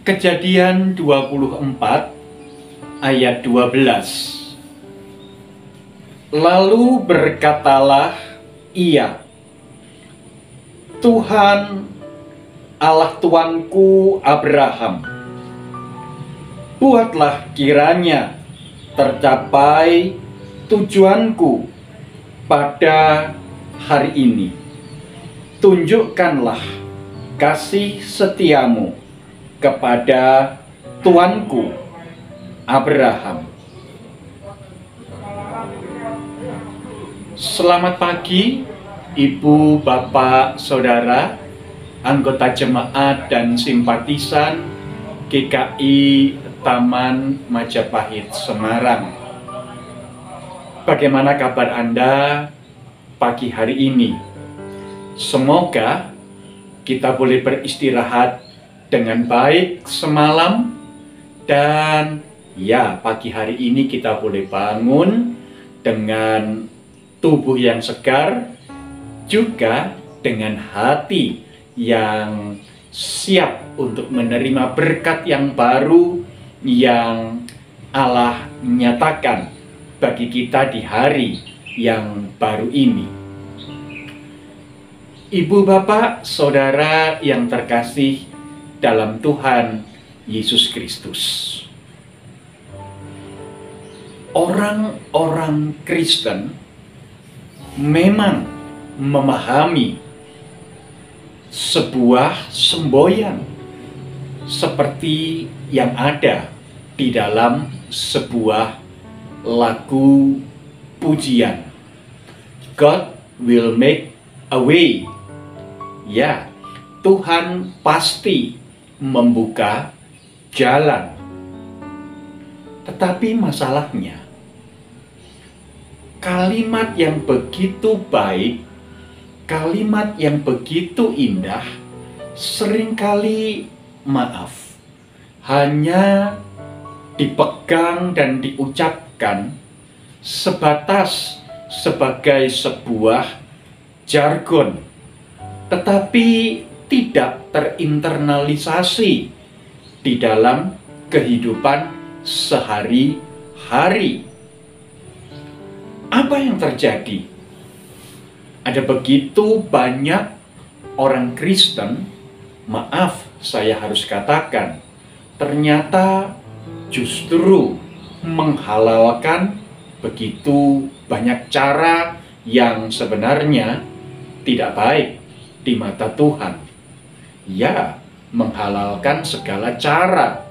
Kejadian 24 ayat 12. Lalu berkatalah ia, Tuhan, Allah Tuanku Abraham, buatlah kiranya tercapai tujuanku pada hari ini. Tunjukkanlah kasih setiamu kepada Tuanku Abraham. Selamat pagi, Ibu, Bapak, Saudara, anggota jemaat dan simpatisan GKI Taman Majapahit Semarang. Bagaimana kabar Anda pagi hari ini? Semoga kita boleh beristirahat dengan baik semalam, dan ya, pagi hari ini kita boleh bangun dengan tubuh yang segar, juga dengan hati yang siap untuk menerima berkat yang baru yang Allah nyatakan bagi kita di hari yang baru ini. Ibu, Bapak, Saudara yang terkasih dalam Tuhan Yesus Kristus, orang-orang Kristen memang memahami sebuah semboyan seperti yang ada di dalam sebuah lagu pujian. God will make a way. Ya, Tuhan pasti membuka jalan. Tetapi masalahnya, kalimat yang begitu baik, kalimat yang begitu indah, seringkali hanya dipegang dan diucapkan sebatas sebagai sebuah jargon, tetapi tidak terinternalisasi di dalam kehidupan sehari-hari. Apa yang terjadi? Ada begitu banyak orang Kristen, saya harus katakan, ternyata justru menghalalkan begitu banyak cara yang sebenarnya tidak baik di mata Tuhan. Ya, menghalalkan segala cara.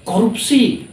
Korupsi,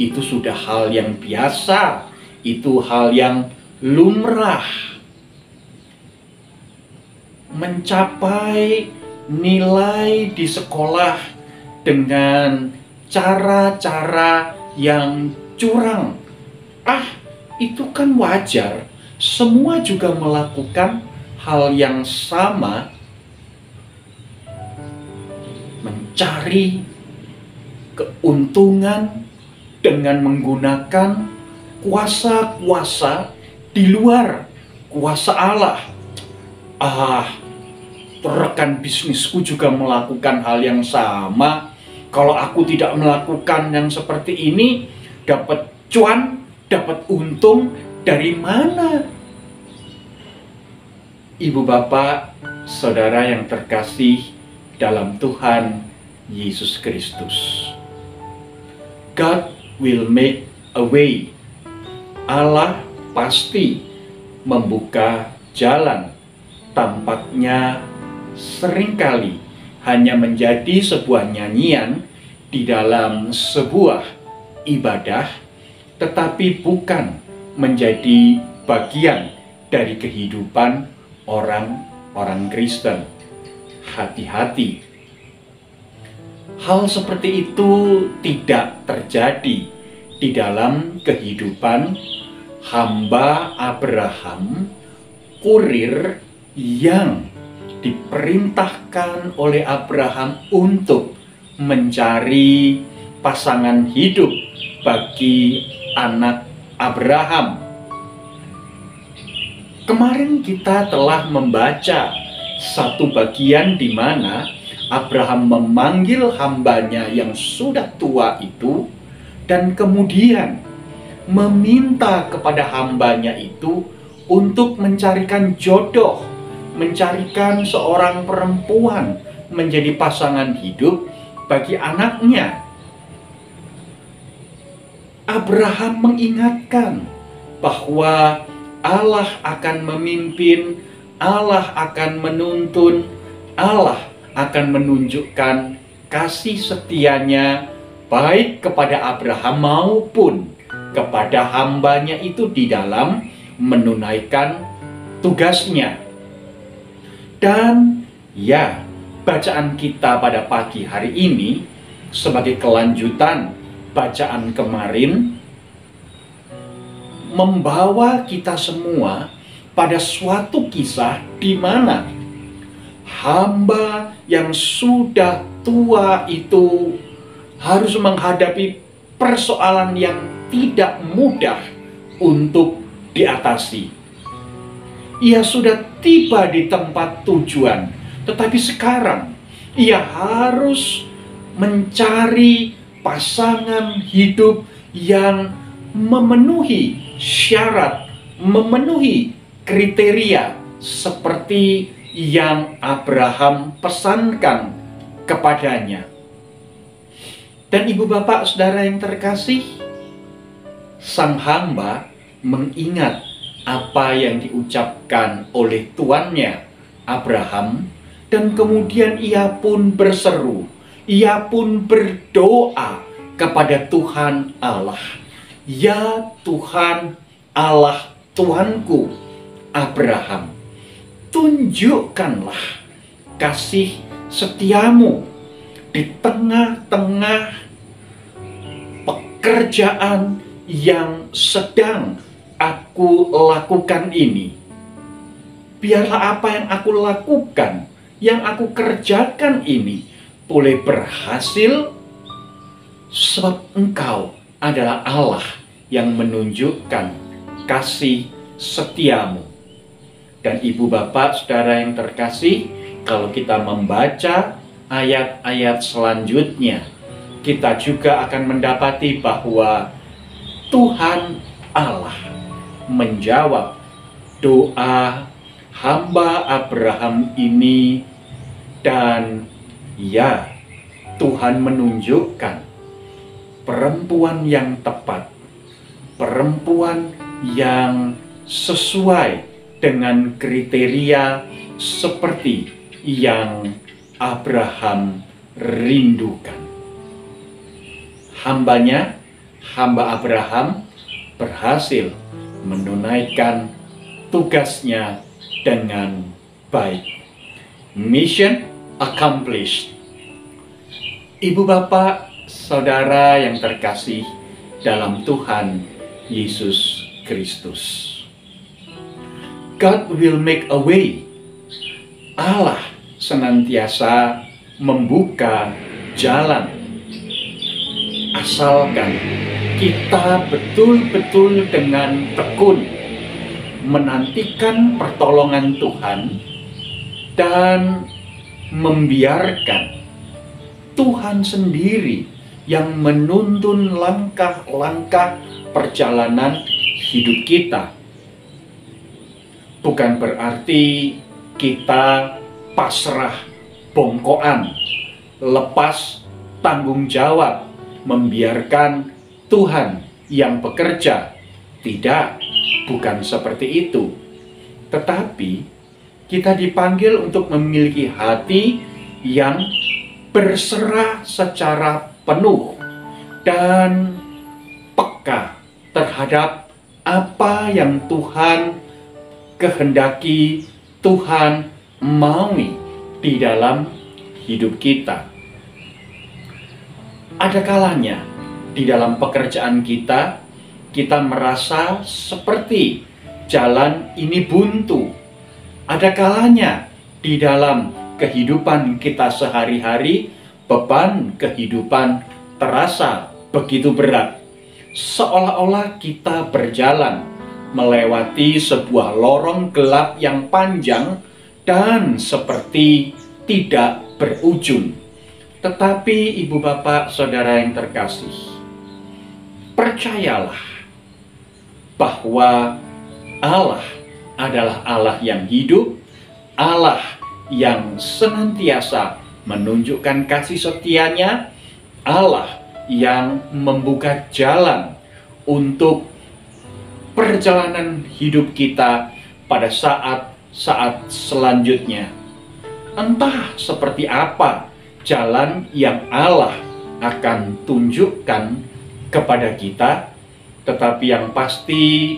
itu sudah hal yang biasa, itu hal yang lumrah. Mencapai nilai di sekolah dengan cara-cara yang curang, itu kan wajar. Semua juga melakukan hal yang sama, mencari keuntungan dengan menggunakan kuasa-kuasa di luar kuasa Allah. Rekan bisnisku juga melakukan hal yang sama. Kalau aku tidak melakukan yang seperti ini, dapat cuan, dapat untung dari mana? Ibu, Bapak, Saudara yang terkasih dalam Tuhan Yesus Kristus, God will make a way. Allah pasti membuka jalan. Tampaknya seringkali hanya menjadi sebuah nyanyian di dalam sebuah ibadah, tetapi bukan menjadi bagian dari kehidupan orang-orang Kristen. Hati-hati. Hal seperti itu tidak terjadi di dalam kehidupan hamba Abraham, kurir yang diperintahkan oleh Abraham untuk mencari pasangan hidup bagi anak Abraham. Kemarin kita telah membaca satu bagian di mana Abraham memanggil hambanya yang sudah tua itu, dan kemudian meminta kepada hambanya itu untuk mencarikan jodoh, mencarikan seorang perempuan menjadi pasangan hidup bagi anaknya. Abraham mengingatkan bahwa Allah akan memimpin, Allah akan menuntun, Allah akan menunjukkan kasih setianya baik kepada Abraham maupun kepada hambanya itu di dalam menunaikan tugasnya. Dan ya, bacaan kita pada pagi hari ini sebagai kelanjutan bacaan kemarin membawa kita semua pada suatu kisah di mana hamba yang sudah tua itu harus menghadapi persoalan yang tidak mudah untuk diatasi. Ia sudah tiba di tempat tujuan, tetapi sekarang ia harus mencari pasangan hidup yang memenuhi syarat, memenuhi kriteria seperti yang Abraham pesankan kepadanya. Dan ibu bapak saudara yang terkasih, sang hamba mengingat apa yang diucapkan oleh tuannya Abraham, dan kemudian ia pun berseru, ia pun berdoa kepada Tuhan Allah. Ya Tuhan Allah Tuanku Abraham, tunjukkanlah kasih setiamu di tengah-tengah pekerjaan yang sedang aku lakukan ini. Biarlah apa yang aku lakukan, yang aku kerjakan ini boleh berhasil, sebab Engkau adalah Allah yang menunjukkan kasih setiamu. Dan ibu bapak saudara yang terkasih, kalau kita membaca ayat-ayat selanjutnya, kita juga akan mendapati bahwa Tuhan Allah menjawab doa hamba Abraham ini, dan ya, Tuhan menunjukkan perempuan yang tepat, perempuan yang sesuai dengan kriteria seperti yang Abraham rindukan. Hambanya, hamba Abraham, berhasil menunaikan tugasnya dengan baik. Mission accomplished. Ibu bapak, saudara yang terkasih dalam Tuhan Yesus Kristus, God will make a way. Allah senantiasa membuka jalan, asalkan kita betul-betul dengan tekun menantikan pertolongan Tuhan dan membiarkan Tuhan sendiri yang menuntun langkah-langkah perjalanan hidup kita. Bukan berarti kita pasrah bongkoan, lepas tanggung jawab, membiarkan Tuhan yang bekerja. Tidak, bukan seperti itu. Tetapi kita dipanggil untuk memiliki hati yang berserah secara penuh dan peka terhadap apa yang Tuhan kehendaki, Tuhan maui di dalam hidup kita. Ada kalanya di dalam pekerjaan kita, kita merasa seperti jalan ini buntu. Ada kalanya di dalam kehidupan kita sehari-hari, beban kehidupan terasa begitu berat. Seolah-olah kita berjalan melewati sebuah lorong gelap yang panjang dan seperti tidak berujung. Tetapi ibu bapak saudara yang terkasih, percayalah bahwa Allah adalah Allah yang hidup, Allah yang senantiasa menunjukkan kasih setianya, Allah yang membuka jalan untuk perjalanan hidup kita pada saat-saat selanjutnya. Entah seperti apa jalan yang Allah akan tunjukkan kepada kita, tetapi yang pasti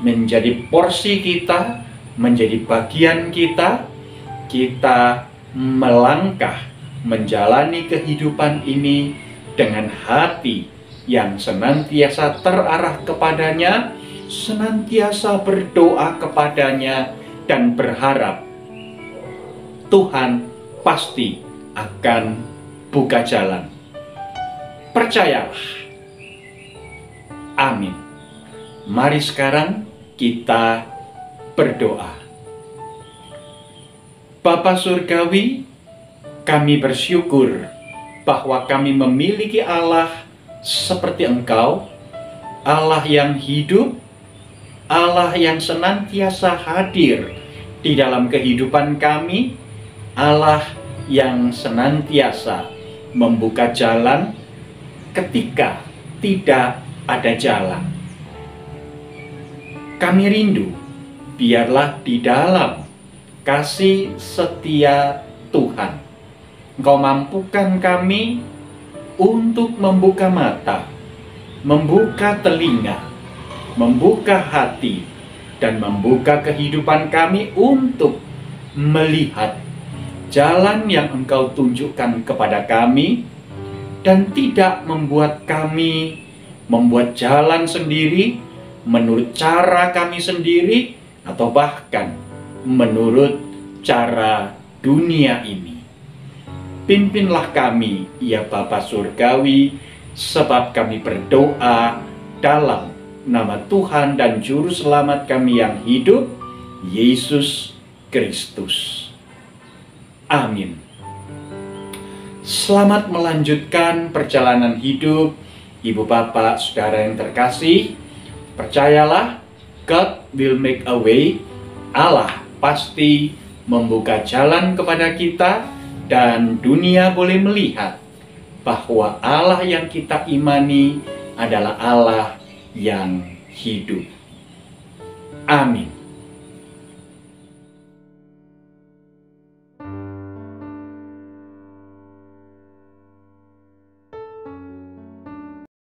menjadi porsi kita, menjadi bagian kita, kita melangkah menjalani kehidupan ini dengan hati yang senantiasa terarah kepadanya, senantiasa berdoa kepadanya, dan berharap Tuhan pasti akan buka jalan. Percayalah. Amin. Mari sekarang kita berdoa. Bapa Surgawi, kami bersyukur bahwa kami memiliki Allah seperti Engkau, Allah yang hidup, Allah yang senantiasa hadir di dalam kehidupan kami, Allah yang senantiasa membuka jalan ketika tidak ada jalan. Kami rindu, biarlah di dalam kasih setia Tuhan, Engkau mampukan kami untuk membuka mata, membuka telinga, membuka hati, dan membuka kehidupan kami untuk melihat jalan yang Engkau tunjukkan kepada kami, dan tidak membuat kami membuat jalan sendiri, menurut cara kami sendiri, atau bahkan menurut cara dunia ini. Pimpinlah kami, ya Bapa Surgawi, sebab kami berdoa dalam nama Tuhan dan Juru Selamat kami yang hidup, Yesus Kristus. Amin. Selamat melanjutkan perjalanan hidup, Ibu Bapak Saudara yang terkasih. Percayalah, God will make a way. Allah pasti membuka jalan kepada kita, dan dunia boleh melihat bahwa Allah yang kita imani adalah Allah yang hidup. Amin.